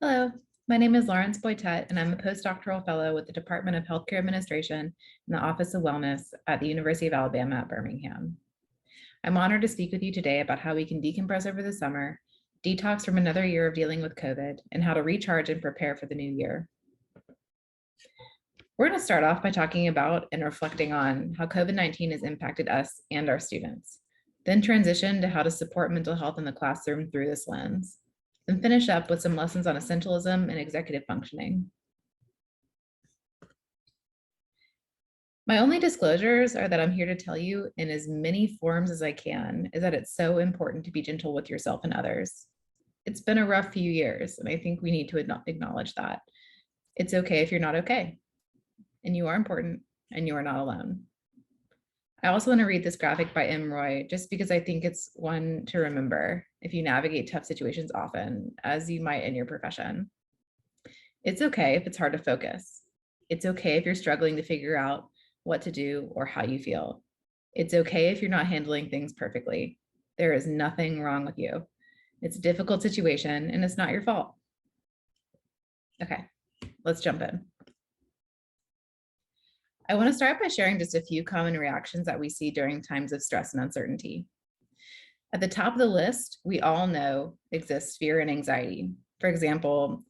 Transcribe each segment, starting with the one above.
Hello, my name is Laurence Boitet, and I'm a postdoctoral fellow with the Department of Healthcare Administration in the Office of Wellness at the University of Alabama at Birmingham. I'm honored to speak with you today about how we can decompress over the summer, detox from another year of dealing with COVID, and how to recharge and prepare for the new year. We're going to start off by talking about and reflecting on how COVID-19 has impacted us and our students, then transition to how to support mental health in the classroom through this lens, and finish up with some lessons on essentialism and executive functioning. My only disclosures are that I'm here to tell you in as many forms as I can is that it's so important to be gentle with yourself and others. It's been a rough few years, and I think we need to acknowledge that. It's okay if you're not okay, and you are important, and you are not alone. I also want to read this graphic by M. Roy, just because I think it's one to remember if you navigate tough situations often, as you might in your profession. It's okay if it's hard to focus. It's okay if you're struggling to figure out what to do or how you feel. It's okay if you're not handling things perfectly. There is nothing wrong with you. It's a difficult situation and it's not your fault. Okay, let's jump in. I want to start by sharing just a few common reactions that we see during times of stress and uncertainty. At the top of the list, we all know exists fear and anxiety. For example,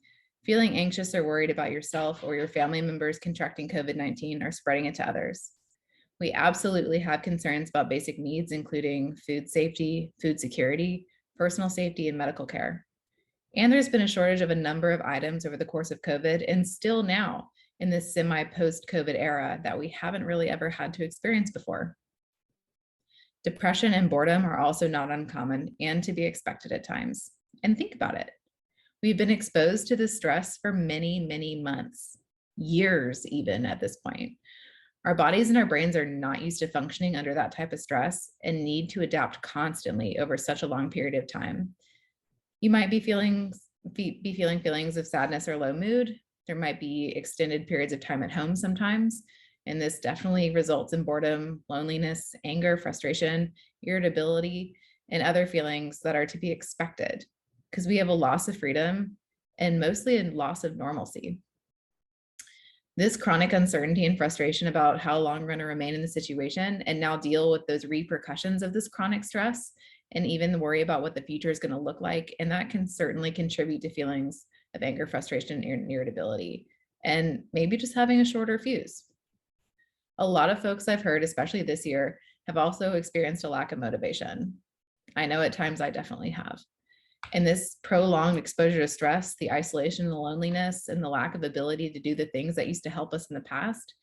feeling anxious or worried about yourself or your family members contracting COVID-19 or spreading it to others. We absolutely have concerns about basic needs, including food safety, food security, personal safety, and medical care. And there's been a shortage of a number of items over the course of COVID, and still now in this semi-post-COVID era that we haven't really ever had to experience before. Depression and boredom are also not uncommon and to be expected at times. And think about it. We've been exposed to this stress for many, many months, years even at this point. Our bodies and our brains are not used to functioning under that type of stress and need to adapt constantly over such a long period of time. You might be feeling feelings of sadness or low mood. There might be extended periods of time at home sometimes, and this definitely results in boredom, loneliness, anger, frustration, irritability, and other feelings that are to be expected because we have a loss of freedom and mostly a loss of normalcy. This chronic uncertainty and frustration about how long we're going to remain in the situation and now deal with those repercussions of this chronic stress and even worry about what the future is going to look like. And that can certainly contribute to feelings of anger, frustration, and irritability, and maybe just having a shorter fuse. A lot of folks I've heard, especially this year, have also experienced a lack of motivation. I know at times I definitely have. And this prolonged exposure to stress, the isolation, the loneliness, and the lack of ability to do the things that used to help us in the past.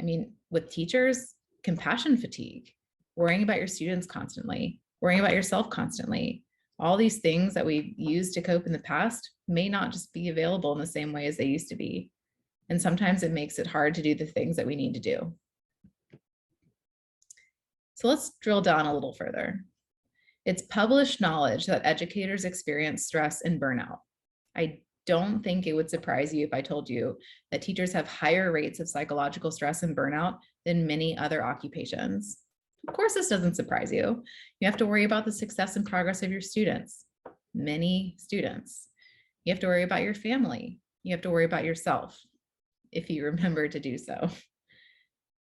I mean, with teachers, compassion fatigue, worrying about your students constantly, worrying about yourself constantly. All these things that we've used to cope in the past may not just be available in the same way as they used to be. And sometimes it makes it hard to do the things that we need to do. So let's drill down a little further. It's published knowledge that educators experience stress and burnout. I don't think it would surprise you if I told you that teachers have higher rates of psychological stress and burnout than many other occupations. Of course, this doesn't surprise you. You have to worry about the success and progress of your students, many students. You have to worry about your family. You have to worry about yourself, if you remember to do so.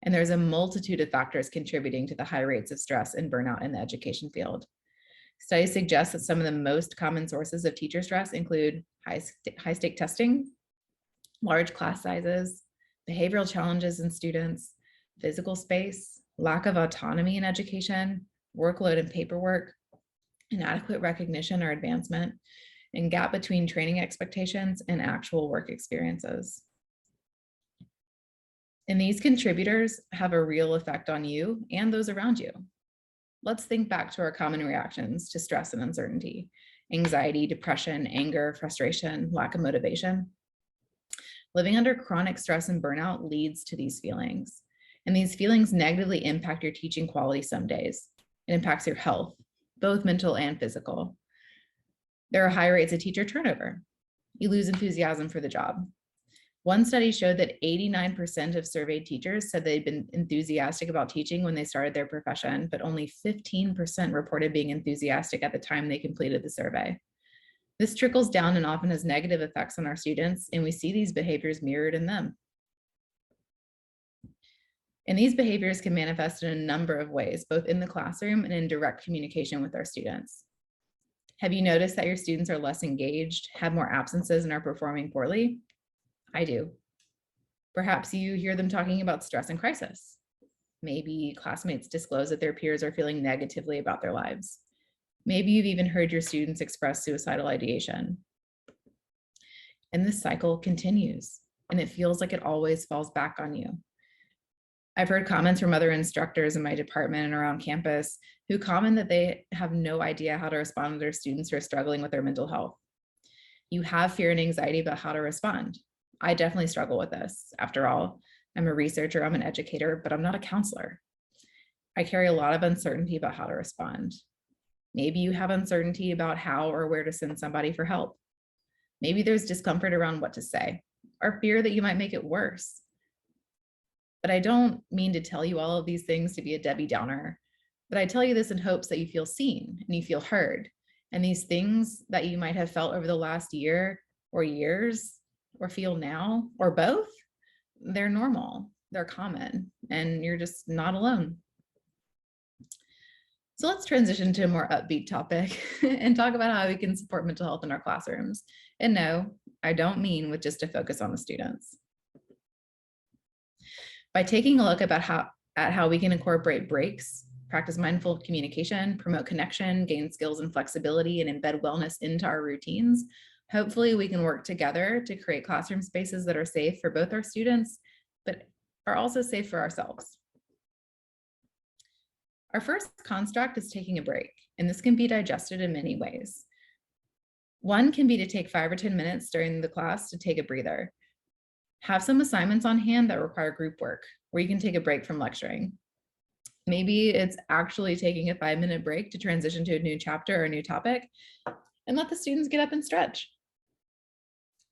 And there's a multitude of factors contributing to the high rates of stress and burnout in the education field. Studies suggest that some of the most common sources of teacher stress include high-stake testing, large class sizes, behavioral challenges in students, physical space, lack of autonomy in education, workload and paperwork, inadequate recognition or advancement, and gap between training expectations and actual work experiences. And these contributors have a real effect on you and those around you. Let's think back to our common reactions to stress and uncertainty: anxiety, depression, anger, frustration, lack of motivation. Living under chronic stress and burnout leads to these feelings. And these feelings negatively impact your teaching quality some days. It impacts your health, both mental and physical. There are high rates of teacher turnover. You lose enthusiasm for the job. One study showed that 89% of surveyed teachers said they'd been enthusiastic about teaching when they started their profession, but only 15% reported being enthusiastic at the time they completed the survey. This trickles down and often has negative effects on our students, and we see these behaviors mirrored in them. And these behaviors can manifest in a number of ways, both in the classroom and in direct communication with our students. Have you noticed that your students are less engaged, have more absences, and are performing poorly? I do. Perhaps you hear them talking about stress and crisis. Maybe classmates disclose that their peers are feeling negatively about their lives. Maybe you've even heard your students express suicidal ideation. And this cycle continues, and it feels like it always falls back on you. I've heard comments from other instructors in my department and around campus who comment that they have no idea how to respond to their students who are struggling with their mental health. You have fear and anxiety about how to respond. I definitely struggle with this. After all, I'm a researcher, I'm an educator, but I'm not a counselor. I carry a lot of uncertainty about how to respond. Maybe you have uncertainty about how or where to send somebody for help. Maybe there's discomfort around what to say, or fear that you might make it worse. But I don't mean to tell you all of these things to be a Debbie Downer, but I tell you this in hopes that you feel seen and you feel heard. And these things that you might have felt over the last year or years or feel now or both, they're normal, they're common, and you're just not alone. So let's transition to a more upbeat topic and talk about how we can support mental health in our classrooms. And no, I don't mean with just a focus on the students. By taking a look at how we can incorporate breaks, practice mindful communication, promote connection, gain skills and flexibility, and embed wellness into our routines, hopefully we can work together to create classroom spaces that are safe for both our students, but are also safe for ourselves. Our first construct is taking a break, and this can be digested in many ways. One can be to take 5 or 10 minutes during the class to take a breather. Have some assignments on hand that require group work where you can take a break from lecturing. Maybe it's actually taking a 5-minute break to transition to a new chapter or a new topic and let the students get up and stretch.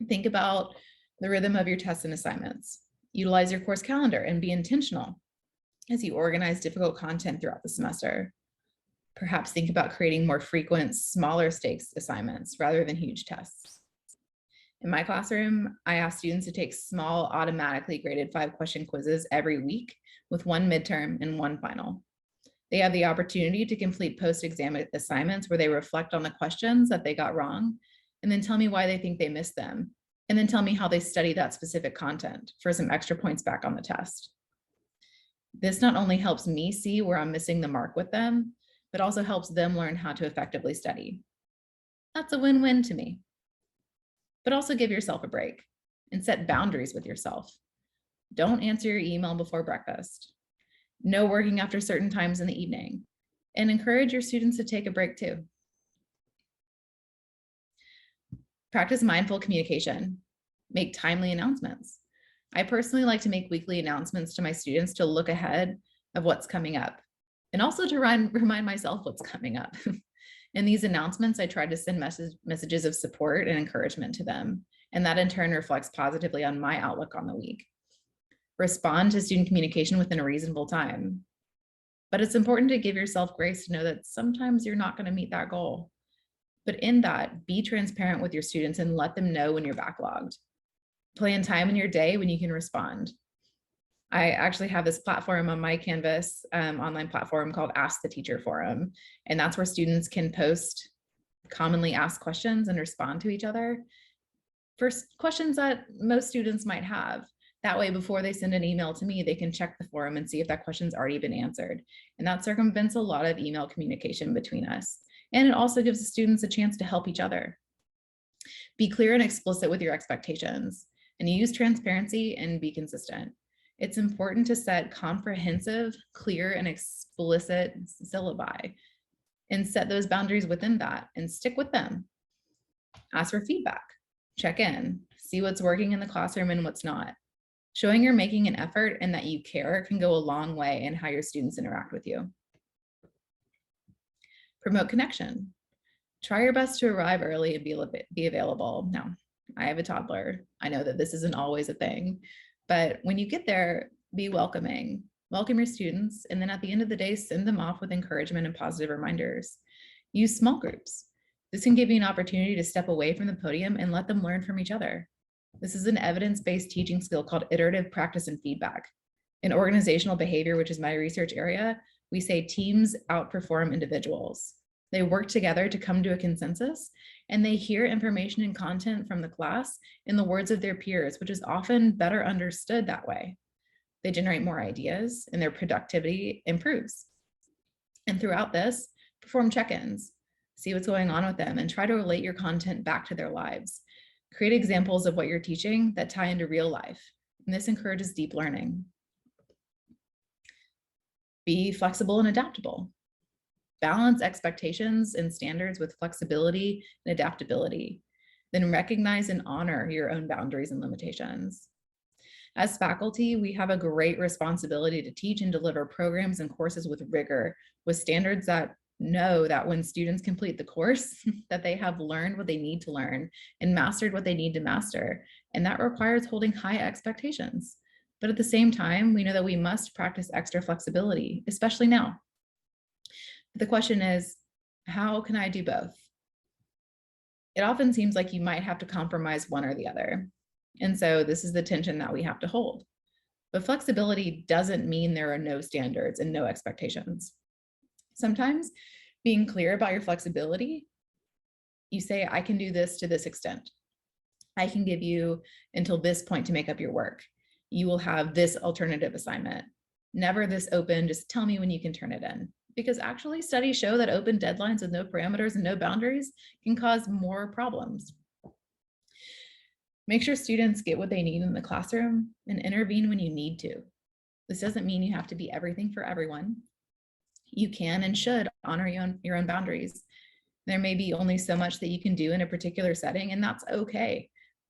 Think about the rhythm of your tests and assignments. Utilize your course calendar and be intentional as you organize difficult content throughout the semester. Perhaps think about creating more frequent, smaller stakes assignments rather than huge tests. In my classroom, I ask students to take small, automatically graded 5-question quizzes every week with 1 midterm and 1 final. They have the opportunity to complete post-exam assignments where they reflect on the questions that they got wrong, and then tell me why they think they missed them, and then tell me how they study that specific content for some extra points back on the test. This not only helps me see where I'm missing the mark with them, but also helps them learn how to effectively study. That's a win-win to me. But also give yourself a break and set boundaries with yourself. Don't answer your email before breakfast. No working after certain times in the evening, and encourage your students to take a break too. Practice mindful communication. Make timely announcements. I personally like to make weekly announcements to my students to look ahead of what's coming up, and also to remind myself what's coming up. In these announcements, I try to send messages of support and encouragement to them, and that in turn reflects positively on my outlook on the week. Respond to student communication within a reasonable time, but it's important to give yourself grace to know that sometimes you're not going to meet that goal. But in that, be transparent with your students and let them know when you're backlogged. Plan time in your day when you can respond. I actually have this platform on my Canvas online platform called Ask the Teacher Forum. And that's where students can post commonly asked questions and respond to each other for questions that most students might have. That way, before they send an email to me, they can check the forum and see if that question's already been answered. And that circumvents a lot of email communication between us. And it also gives the students a chance to help each other. Be clear and explicit with your expectations, and use transparency and be consistent. It's important to set comprehensive, clear, and explicit syllabi and set those boundaries within that and stick with them. Ask for feedback, check in, see what's working in the classroom and what's not. Showing you're making an effort and that you care can go a long way in how your students interact with you. Promote connection. Try your best to arrive early and be available. Now, I have a toddler. I know that this isn't always a thing, but when you get there, be welcoming. Welcome your students, and then at the end of the day, send them off with encouragement and positive reminders. Use small groups. This can give you an opportunity to step away from the podium and let them learn from each other. This is an evidence-based teaching skill called iterative practice and feedback. In organizational behavior, which is my research area, we say teams outperform individuals. They work together to come to a consensus, and they hear information and content from the class in the words of their peers, which is often better understood that way. They generate more ideas and their productivity improves. And throughout this, perform check-ins, see what's going on with them, and try to relate your content back to their lives. Create examples of what you're teaching that tie into real life, and this encourages deep learning. Be flexible and adaptable. Balance expectations and standards with flexibility and adaptability. Then recognize and honor your own boundaries and limitations. As faculty, we have a great responsibility to teach and deliver programs and courses with rigor, with standards that know that when students complete the course, that they have learned what they need to learn and mastered what they need to master. And that requires holding high expectations. But at the same time, we know that we must practice extra flexibility, especially now. The question is, how can I do both? It often seems like you might have to compromise one or the other. And so this is the tension that we have to hold. But flexibility doesn't mean there are no standards and no expectations. Sometimes being clear about your flexibility, you say, I can do this to this extent. I can give you until this point to make up your work. You will have this alternative assignment. Never this open, just tell me when you can turn it in. Because actually studies show that open deadlines with no parameters and no boundaries can cause more problems. Make sure students get what they need in the classroom and intervene when you need to. This doesn't mean you have to be everything for everyone. You can and should honor your own boundaries. There may be only so much that you can do in a particular setting, and that's okay.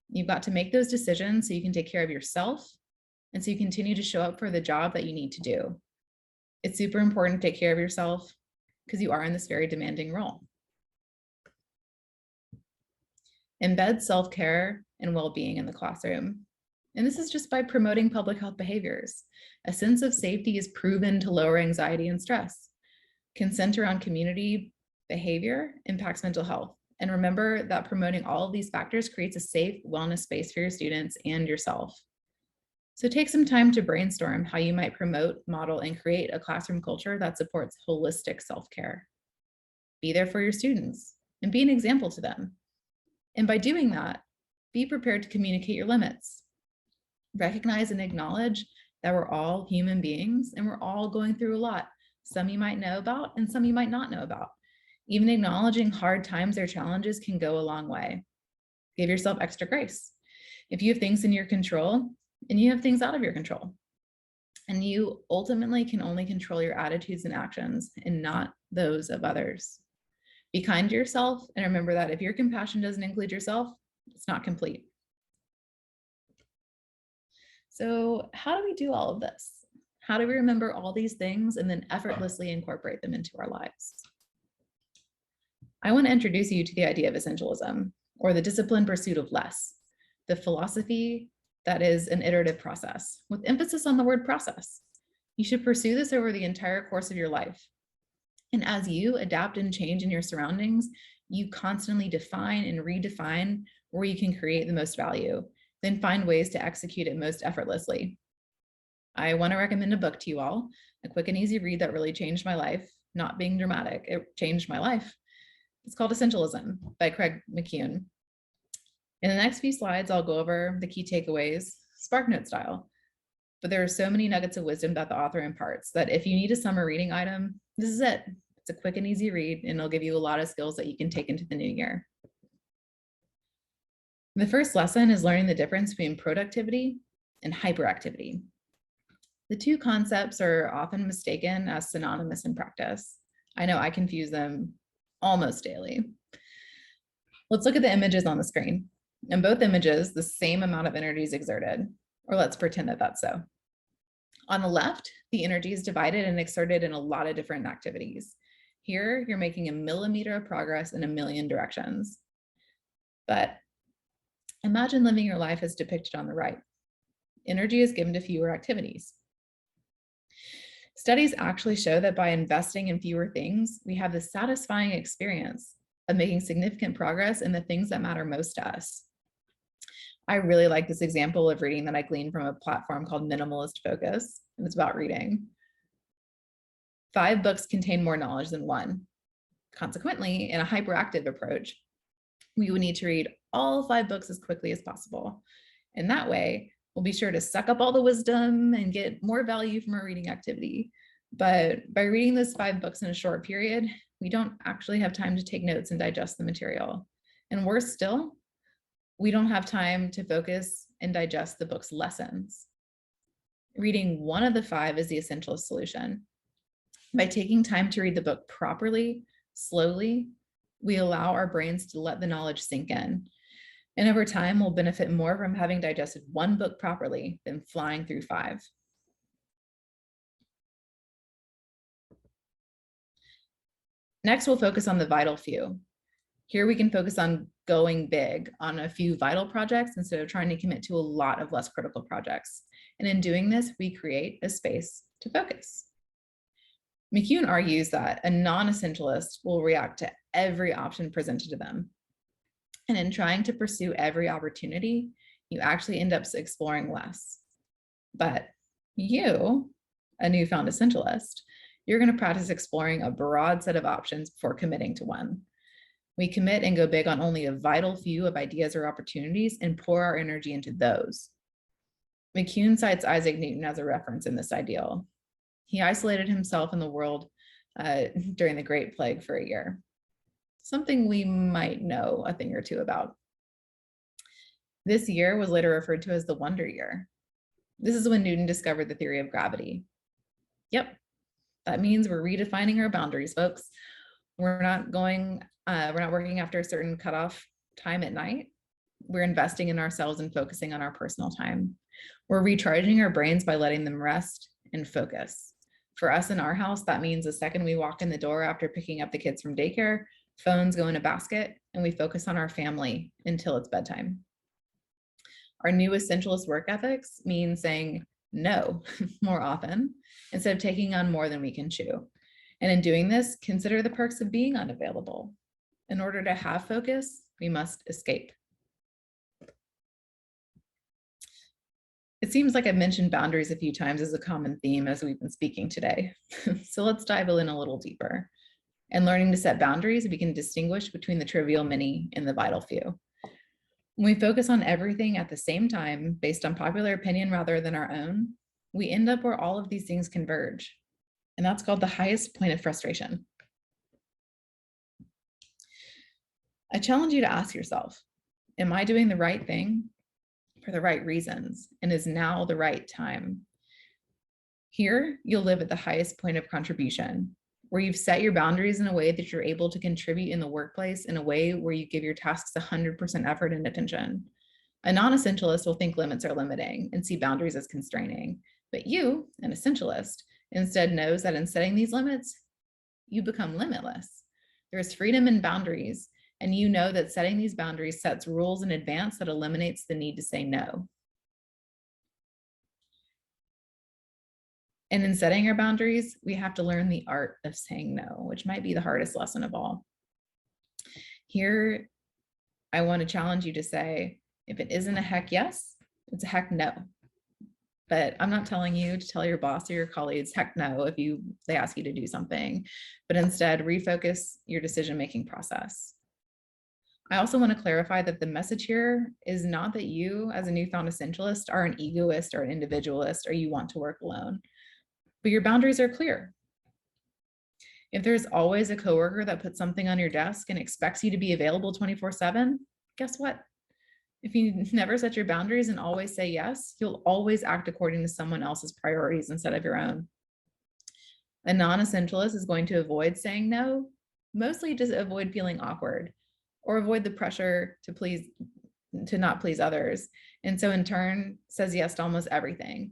You've got to make those decisions so you can take care of yourself and so you continue to show up for the job that you need to do. It's super important to take care of yourself because you are in this very demanding role. Embed self-care and well-being in the classroom. And this is just by promoting public health behaviors. A sense of safety is proven to lower anxiety and stress. Consent around community behavior impacts mental health. And remember that promoting all of these factors creates a safe wellness space for your students and yourself. So take some time to brainstorm how you might promote, model, and create a classroom culture that supports holistic self-care. Be there for your students and be an example to them. And by doing that, be prepared to communicate your limits. Recognize and acknowledge that we're all human beings and we're all going through a lot. Some you might know about and some you might not know about. Even acknowledging hard times or challenges can go a long way. Give yourself extra grace. If you have things in your control and you have things out of your control, and you ultimately can only control your attitudes and actions and not those of others. Be kind to yourself and remember that if your compassion doesn't include yourself, it's not complete. So how do we do all of this? How do we remember all these things and then effortlessly incorporate them into our lives? I want to introduce you to the idea of essentialism, or the disciplined pursuit of less, the philosophy that is an iterative process, with emphasis on the word process. You should pursue this over the entire course of your life. And as you adapt and change in your surroundings, you constantly define and redefine where you can create the most value, then find ways to execute it most effortlessly. I want to recommend a book to you all, a quick and easy read that really changed my life. Not being dramatic, it changed my life. It's called Essentialism by Craig McKeown. In the next few slides, I'll go over the key takeaways, SparkNote style. But there are so many nuggets of wisdom that the author imparts that if you need a summer reading item, this is it. It's a quick and easy read, and it'll give you a lot of skills that you can take into the new year. The first lesson is learning the difference between productivity and hyperactivity. The two concepts are often mistaken as synonymous in practice. I know I confuse them almost daily. Let's look at the images on the screen. In both images, the same amount of energy is exerted, or let's pretend that that's so. On the left, the energy is divided and exerted in a lot of different activities. Here, you're making a millimeter of progress in a million directions. But imagine living your life as depicted on the right. Energy is given to fewer activities. Studies actually show that by investing in fewer things, we have the satisfying experience of making significant progress in the things that matter most to us. I really like this example of reading that I gleaned from a platform called Minimalist Focus, and it's about reading. 5 books contain more knowledge than 1. Consequently, in a hyperactive approach, we would need to read all 5 books as quickly as possible. And that way, we'll be sure to suck up all the wisdom and get more value from our reading activity. But by reading those 5 books in a short period, we don't actually have time to take notes and digest the material. And worse still, we don't have time to focus and digest the book's lessons. Reading one of the 5 is the essential solution. By taking time to read the book properly, slowly, we allow our brains to let the knowledge sink in. And over time, we'll benefit more from having digested 1 book properly than flying through 5. Next, we'll focus on the vital few. Here we can focus on going big on a few vital projects instead of trying to commit to a lot of less critical projects. And in doing this, we create a space to focus. McCune argues that a non-essentialist will react to every option presented to them. And in trying to pursue every opportunity, you actually end up exploring less. But you, a newfound essentialist, you're going to practice exploring a broad set of options before committing to one. We commit and go big on only a vital few of ideas or opportunities and pour our energy into those. McCune cites Isaac Newton as a reference in this ideal. He isolated himself in the world during the Great Plague for a year, something we might know a thing or two about. This year was later referred to as the Wonder Year. This is when Newton discovered the theory of gravity. Yep, that means we're redefining our boundaries, folks. We're not working after a certain cutoff time at night. We're investing in ourselves and focusing on our personal time. We're recharging our brains by letting them rest and focus. For us in our house, that means the second we walk in the door after picking up the kids from daycare, phones go in a basket, and we focus on our family until it's bedtime. Our new essentialist work ethics means saying no more often instead of taking on more than we can chew. And in doing this, consider the perks of being unavailable. In order to have focus, we must escape. It seems like I've mentioned boundaries a few times as a common theme as we've been speaking today. So let's dive in a little deeper. In learning to set boundaries, we can distinguish between the trivial many and the vital few. When we focus on everything at the same time, based on popular opinion rather than our own, we end up where all of these things converge. And that's called the highest point of frustration. I challenge you to ask yourself, am I doing the right thing for the right reasons? And is now the right time? Here, you'll live at the highest point of contribution, where you've set your boundaries in a way that you're able to contribute in the workplace in a way where you give your tasks 100% effort and attention. A non-essentialist will think limits are limiting and see boundaries as constraining. But you, an essentialist, instead knows that in setting these limits, you become limitless. There's freedom in boundaries, and you know that setting these boundaries sets rules in advance that eliminates the need to say no. And in setting our boundaries, we have to learn the art of saying no, which might be the hardest lesson of all. Here, I want to challenge you to say, if it isn't a heck yes, it's a heck no. But I'm not telling you to tell your boss or your colleagues heck no if they ask you to do something, but instead refocus your decision-making process. I also want to clarify that the message here is not that you, as a newfound essentialist, are an egoist or an individualist or you want to work alone, but your boundaries are clear. If there's always a coworker that puts something on your desk and expects you to be available 24/7, guess what? If you never set your boundaries and always say yes, you'll always act according to someone else's priorities instead of your own. A non-essentialist is going to avoid saying no, mostly just avoid feeling awkward or avoid the pressure to not please others. And so in turn says yes to almost everything.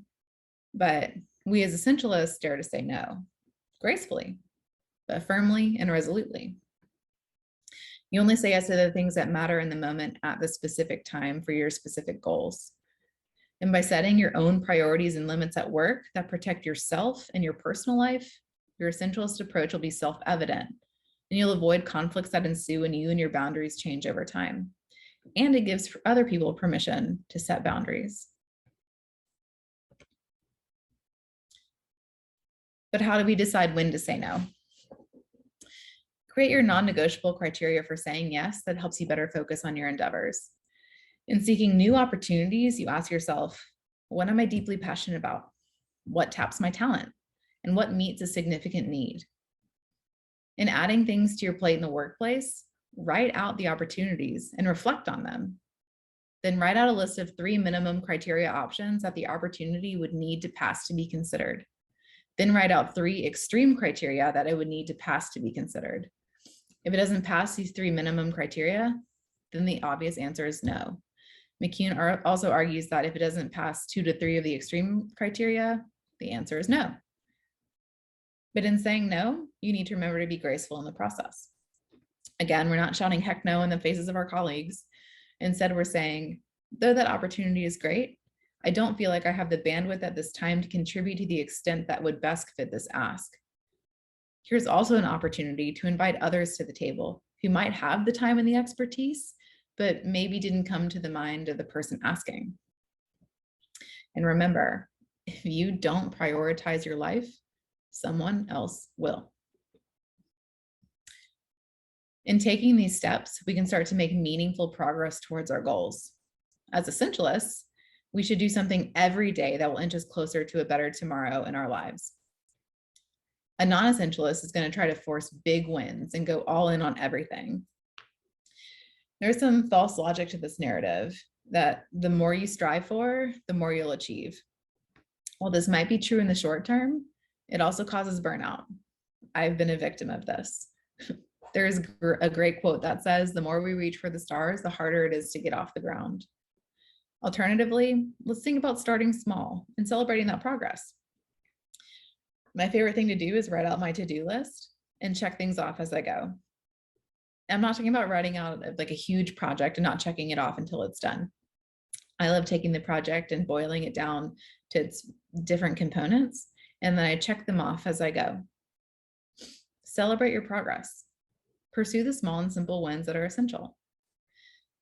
But we as essentialists dare to say no, gracefully, but firmly and resolutely. You only say yes to the things that matter in the moment at the specific time for your specific goals. And by setting your own priorities and limits at work that protect yourself and your personal life, your essentialist approach will be self-evident. and you'll avoid conflicts that ensue when you and your boundaries change over time. And it gives other people permission to set boundaries. But how do we decide when to say no? Create your non-negotiable criteria for saying yes that helps you better focus on your endeavors. In seeking new opportunities, you ask yourself, what am I deeply passionate about? What taps my talent? And what meets a significant need? In adding things to your plate in the workplace, write out the opportunities and reflect on them. Then write out a list of 3 minimum criteria options that the opportunity would need to pass to be considered. Then write out 3 extreme criteria that it would need to pass to be considered. If it doesn't pass these 3 minimum criteria, then the obvious answer is no. McCune also argues that if it doesn't pass 2 to 3 of the extreme criteria, the answer is no. But in saying no, you need to remember to be graceful in the process. Again, we're not shouting heck no in the faces of our colleagues. Instead, we're saying, though that opportunity is great, I don't feel like I have the bandwidth at this time to contribute to the extent that would best fit this ask. Here's also an opportunity to invite others to the table who might have the time and the expertise, but maybe didn't come to the mind of the person asking. And remember, if you don't prioritize your life, someone else will. In taking these steps, we can start to make meaningful progress towards our goals. As essentialists, we should do something every day that will inch us closer to a better tomorrow in our lives. A non-essentialist is going to try to force big wins and go all in on everything. There's some false logic to this narrative that the more you strive for, the more you'll achieve. While this might be true in the short term, it also causes burnout. I've been a victim of this. There's a great quote that says, the more we reach for the stars, the harder it is to get off the ground. Alternatively, let's think about starting small and celebrating that progress. My favorite thing to do is write out my to-do list and check things off as I go. I'm not talking about writing out like a huge project and not checking it off until it's done. I love taking the project and boiling it down to its different components, and then I check them off as I go. Celebrate your progress. Pursue the small and simple wins that are essential.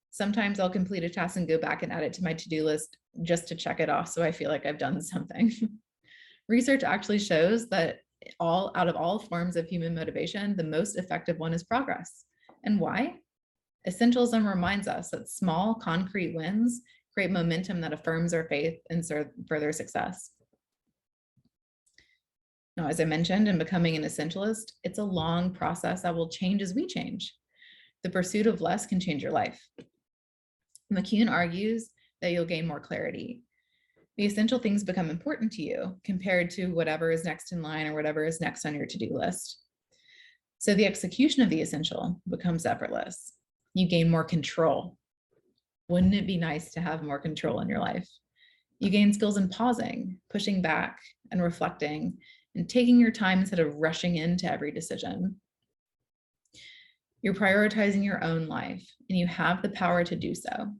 Sometimes I'll complete a task and go back and add it to my to-do list just to check it off so I feel like I've done something. Research actually shows that out of all forms of human motivation, the most effective one is progress. And why? Essentialism reminds us that small, concrete wins create momentum that affirms our faith in further success. Now, as I mentioned, in becoming an essentialist, it's a long process that will change as we change. The pursuit of less can change your life. McCune argues that you'll gain more clarity. The essential things become important to you compared to whatever is next in line or whatever is next on your to-do list. So the execution of the essential becomes effortless. You gain more control. Wouldn't it be nice to have more control in your life? You gain skills in pausing, pushing back, and reflecting, and taking your time instead of rushing into every decision. You're prioritizing your own life, and you have the power to do so.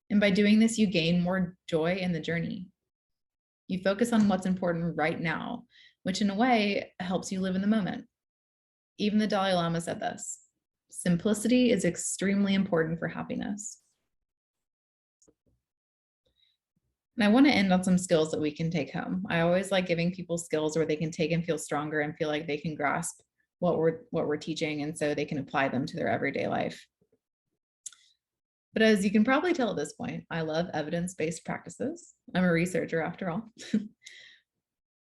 And by doing this, you gain more joy in the journey. You focus on what's important right now, which in a way helps you live in the moment. Even the Dalai Lama said this: simplicity is extremely important for happiness. And I want to end on some skills that we can take home. I always like giving people skills where they can take and feel stronger and feel like they can grasp what we're teaching, and so they can apply them to their everyday life. But as you can probably tell at this point, I love evidence-based practices. I'm a researcher after all.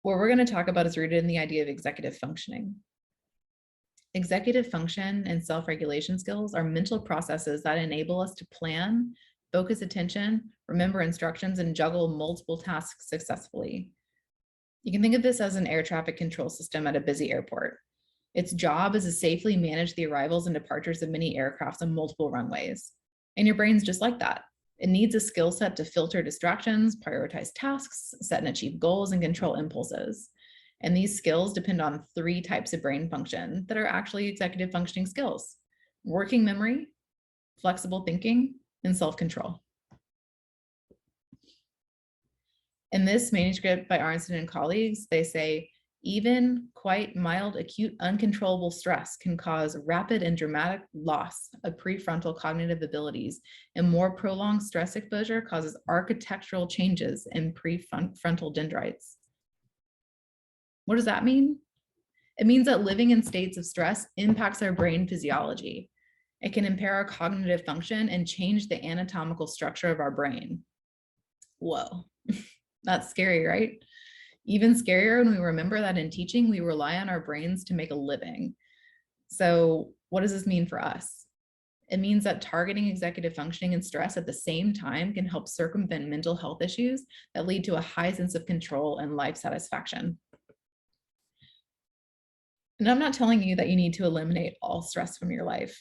What we're going to talk about is rooted in the idea of executive functioning. Executive function and self-regulation skills are mental processes that enable us to plan, focus attention, remember instructions, and juggle multiple tasks successfully. You can think of this as an air traffic control system at a busy airport. Its job is to safely manage the arrivals and departures of many aircrafts on multiple runways. And your brain's just like that. It needs a skill set to filter distractions, prioritize tasks, set and achieve goals, and control impulses. And these skills depend on 3 types of brain function that are actually executive functioning skills: working memory, flexible thinking, and self-control. In this manuscript by Laurence and colleagues, they say Even quite mild, acute, uncontrollable stress can cause rapid and dramatic loss of prefrontal cognitive abilities, and more prolonged stress exposure causes architectural changes in prefrontal dendrites. What does that mean? It means that living in states of stress impacts our brain physiology. It can impair our cognitive function and change the anatomical structure of our brain. Whoa, that's scary, right? Even scarier when we remember that in teaching, we rely on our brains to make a living. So what does this mean for us? It means that targeting executive functioning and stress at the same time can help circumvent mental health issues that lead to a high sense of control and life satisfaction. And I'm not telling you that you need to eliminate all stress from your life.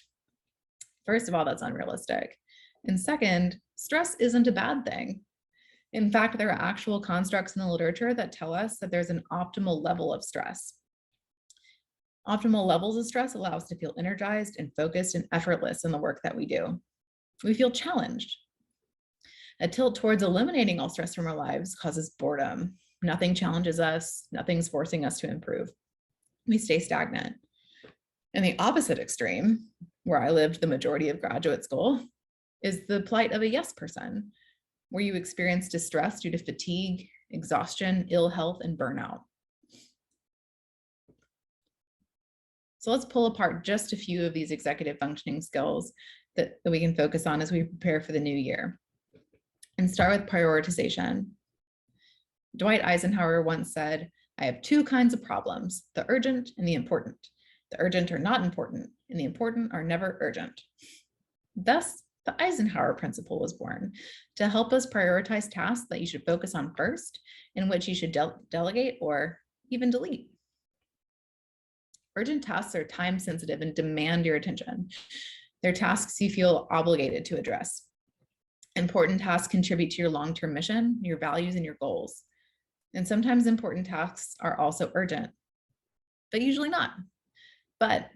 First of all, that's unrealistic. And second, stress isn't a bad thing. In fact, there are actual constructs in the literature that tell us that there's an optimal level of stress. Optimal levels of stress allow us to feel energized and focused and effortless in the work that we do. We feel challenged. A tilt towards eliminating all stress from our lives causes boredom. Nothing challenges us. Nothing's forcing us to improve. We stay stagnant. And the opposite extreme, where I lived the majority of graduate school, is the plight of a yes person, where you experience distress due to fatigue, exhaustion, ill health, and burnout. So let's pull apart just a few of these executive functioning skills that we can focus on as we prepare for the new year. And start with prioritization. Dwight Eisenhower once said, "I have two kinds of problems, the urgent and the important. The urgent are not important, and the important are never urgent." Thus, the Eisenhower principle was born to help us prioritize tasks that you should focus on first, and which you should delegate or even delete. Urgent tasks are time sensitive and demand your attention. They're tasks you feel obligated to address. Important tasks contribute to your long-term mission, your values, and your goals. And sometimes important tasks are also urgent, but usually not. But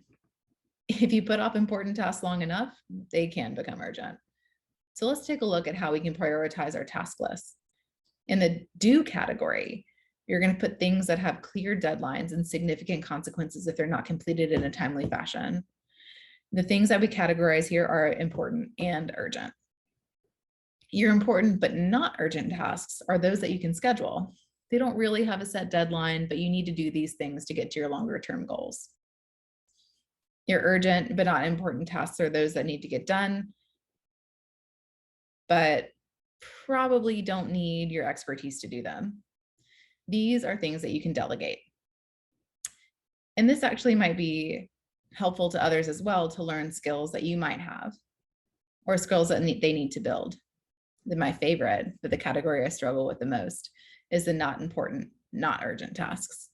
if you put off important tasks long enough, they can become urgent. So let's take a look at how we can prioritize our task list. In the do category, you're going to put things that have clear deadlines and significant consequences if they're not completed in a timely fashion. The things that we categorize here are important and urgent. Your important but not urgent tasks are those that you can schedule. They don't really have a set deadline, but you need to do these things to get to your longer term goals. Your urgent but not important tasks are those that need to get done, but probably don't need your expertise to do them. These are things that you can delegate. And this actually might be helpful to others as well, to learn skills that you might have or skills that they need to build. My favorite, but the category I struggle with the most, is the not important, not urgent tasks.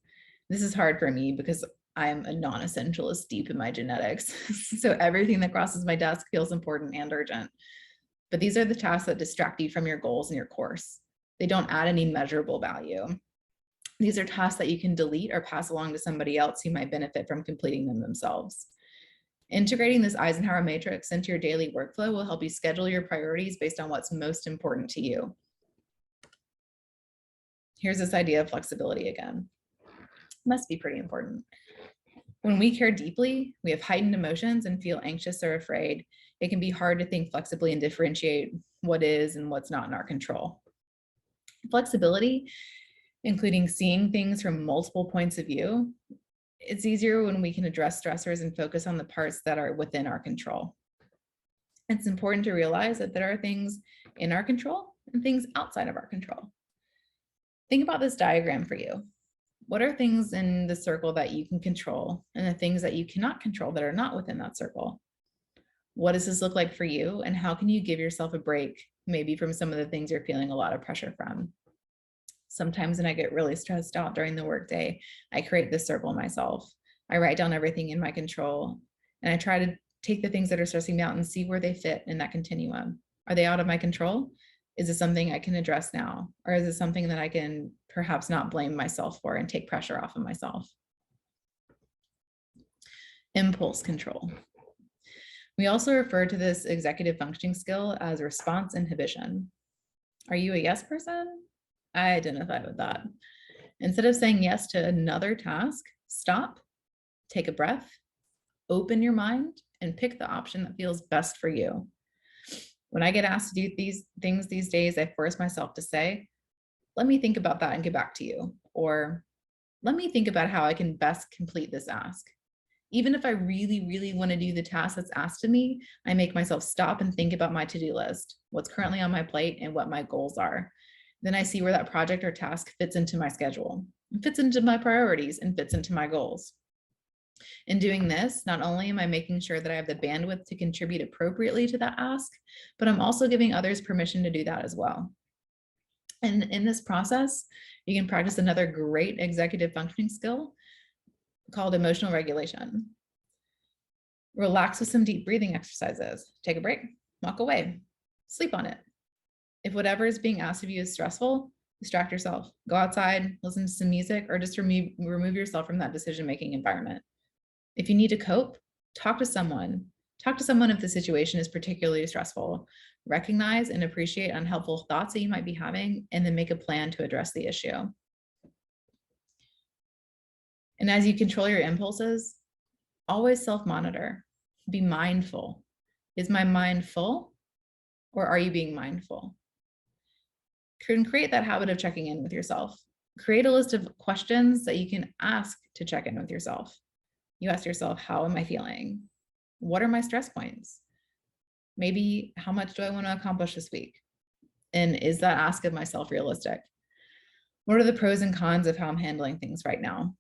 This is hard for me because I'm a non-essentialist deep in my genetics. So everything that crosses my desk feels important and urgent. But these are the tasks that distract you from your goals and your course. They don't add any measurable value. These are tasks that you can delete or pass along to somebody else who might benefit from completing them themselves. Integrating this Eisenhower matrix into your daily workflow will help you schedule your priorities based on what's most important to you. Here's this idea of flexibility again. Must be pretty important. When we care deeply, we have heightened emotions and feel anxious or afraid. It can be hard to think flexibly and differentiate what is and what's not in our control. Flexibility, including seeing things from multiple points of view, it's easier when we can address stressors and focus on the parts that are within our control. It's important to realize that there are things in our control and things outside of our control. Think about this diagram for you. What are things in the circle that you can control and the things that you cannot control that are not within that circle? What does this look like for you, and how can you give yourself a break, maybe from some of the things you're feeling a lot of pressure from? Sometimes when I get really stressed out during the workday, I create this circle myself. I write down everything in my control, and I try to take the things that are stressing me out and see where they fit in that continuum. Are they out of my control? Is it something I can address now? Or is it something that I can perhaps not blame myself for and take pressure off of myself? Impulse control. We also refer to this executive functioning skill as response inhibition. Are you a yes person? I identify with that. Instead of saying yes to another task, stop, take a breath, open your mind, and pick the option that feels best for you. When I get asked to do these things these days, I force myself to say, let me think about that and get back to you. Or let me think about how I can best complete this ask. Even if I really, really want to do the task that's asked of me, I make myself stop and think about my to-do list, what's currently on my plate, and what my goals are. Then I see where that project or task fits into my schedule, and fits into my priorities, and fits into my goals. In doing this, not only am I making sure that I have the bandwidth to contribute appropriately to that ask, but I'm also giving others permission to do that as well. And in this process, you can practice another great executive functioning skill called emotional regulation. Relax with some deep breathing exercises. Take a break, walk away, sleep on it. If whatever is being asked of you is stressful, distract yourself. Go outside, listen to some music, or just remove yourself from that decision-making environment. If you need to cope, talk to someone. Talk to someone if the situation is particularly stressful. Recognize and appreciate unhelpful thoughts that you might be having, and then make a plan to address the issue. And as you control your impulses, always self-monitor. Be mindful. Is my mind full, or are you being mindful? Create that habit of checking in with yourself. Create a list of questions that you can ask to check in with yourself. You ask yourself, how am I feeling? What are my stress points? Maybe how much do I want to accomplish this week? And is that ask of myself realistic? What are the pros and cons of how I'm handling things right now?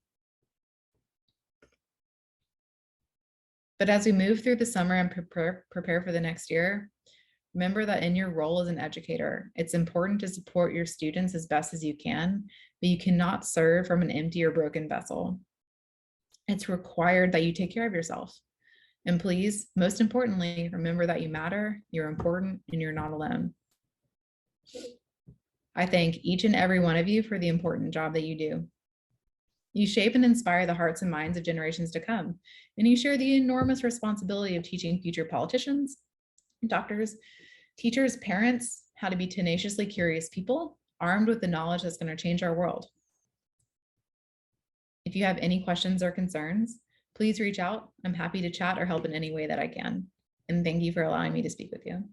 But as we move through the summer and prepare for the next year, remember that in your role as an educator, it's important to support your students as best as you can, but you cannot serve from an empty or broken vessel. It's required that you take care of yourself. And please, most importantly, remember that you matter, you're important, and you're not alone. I thank each and every one of you for the important job that you do. You shape and inspire the hearts and minds of generations to come, and you share the enormous responsibility of teaching future politicians, doctors, teachers, parents, how to be tenaciously curious people, armed with the knowledge that's going to change our world. If you have any questions or concerns, please reach out. I'm happy to chat or help in any way that I can. And thank you for allowing me to speak with you.